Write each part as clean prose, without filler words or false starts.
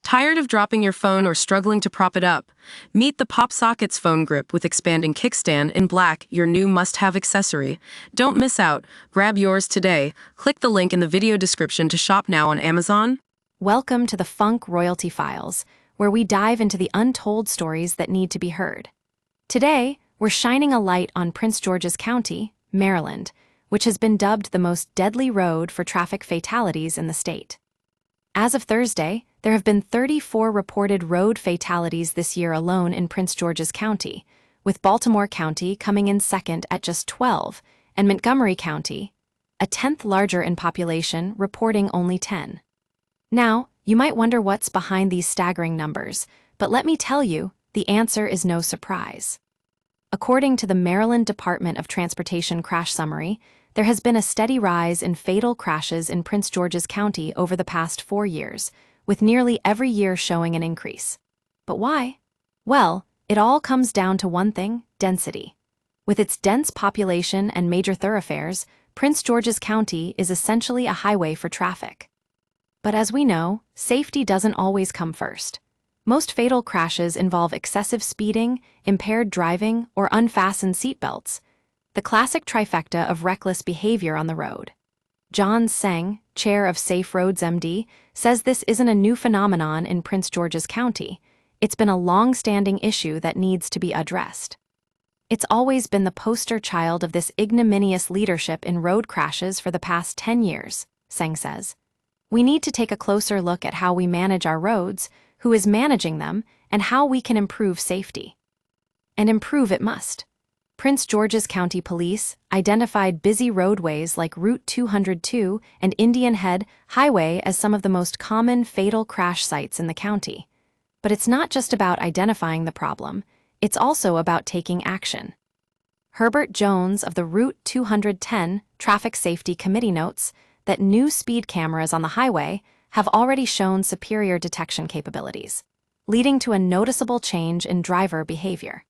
Tired of dropping your phone or struggling to prop it up? Meet the Pop Sockets phone grip with expanding kickstand in black, your new must-have accessory. Don't miss out. Grab yours today. Click the link in the video description to shop now on Amazon. Welcome to the Funk Royalty Files, where we dive into the untold stories that need to be heard. Today, we're shining a light on Prince George's County, Maryland, which has been dubbed the most deadly road for traffic fatalities in the state. As of Thursday, there have been 34 reported road fatalities this year alone in Prince George's County, with Baltimore County coming in second at just 12, and Montgomery County, a tenth larger in population, reporting only 10. Now, you might wonder what's behind these staggering numbers, but let me tell you, the answer is no surprise. According to the Maryland Department of Transportation Crash Summary, there has been a steady rise in fatal crashes in Prince George's County over the past 4 years, with nearly every year showing an increase. But why? Well, it all comes down to one thing: density. With its dense population and major thoroughfares, Prince George's County is essentially a highway for traffic. But as we know, safety doesn't always come first. Most fatal crashes involve excessive speeding, impaired driving, or unfastened seatbelts, the classic trifecta of reckless behavior on the road. John Seng, chair of Safe Roads MD, says this isn't a new phenomenon in Prince George's County. It's been a long-standing issue that needs to be addressed. It's always been the poster child of this ignominious leadership in road crashes for the past 10 years, Seng says. We need to take a closer look at how we manage our roads, who is managing them, and how we can improve safety. And improve it must. Prince George's County Police identified busy roadways like Route 202 and Indian Head Highway as some of the most common fatal crash sites in the county. But it's not just about identifying the problem, it's also about taking action. Herbert Jones of the Route 210 Traffic Safety Committee notes that new speed cameras on the highway have already shown superior detection capabilities, leading to a noticeable change in driver behavior.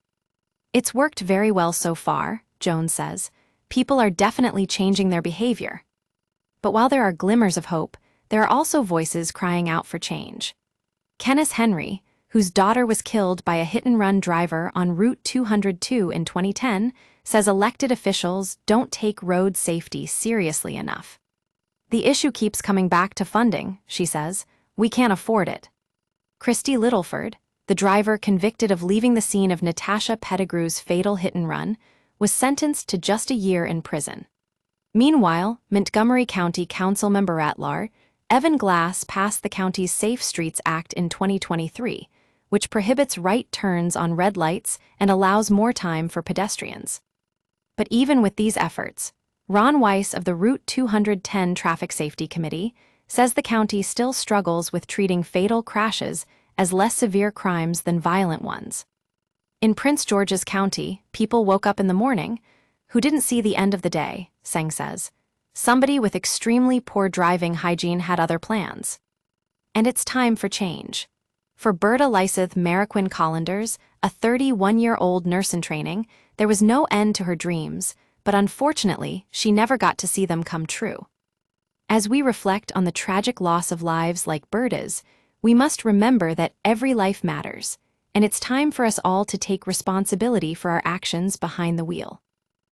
It's worked very well so far, Jones says. People are definitely changing their behavior. But while there are glimmers of hope, there are also voices crying out for change. Kenneth Henry, whose daughter was killed by a hit-and-run driver on Route 202 in 2010, says elected officials don't take road safety seriously enough. The issue keeps coming back to funding, she says. We can't afford it. Christy Littleford, the driver convicted of leaving the scene of Natasha Pettigrew's fatal hit-and-run, was sentenced to just a year in prison. Meanwhile, Montgomery County Councilmember at Large, Evan Glass, passed the county's Safe Streets Act in 2023, which prohibits right turns on red lights and allows more time for pedestrians. But even with these efforts, Ron Weiss of the Route 210 Traffic Safety Committee says the county still struggles with treating fatal crashes as less severe crimes than violent ones. In Prince George's County, people woke up in the morning who didn't see the end of the day, Seng says. Somebody with extremely poor driving hygiene had other plans. And it's time for change. For Berta Lyseth Mariquin Collanders, a 31-year-old nurse in training, there was no end to her dreams, but unfortunately, she never got to see them come true. As we reflect on the tragic loss of lives like Berta's, we must remember that every life matters, and it's time for us all to take responsibility for our actions behind the wheel.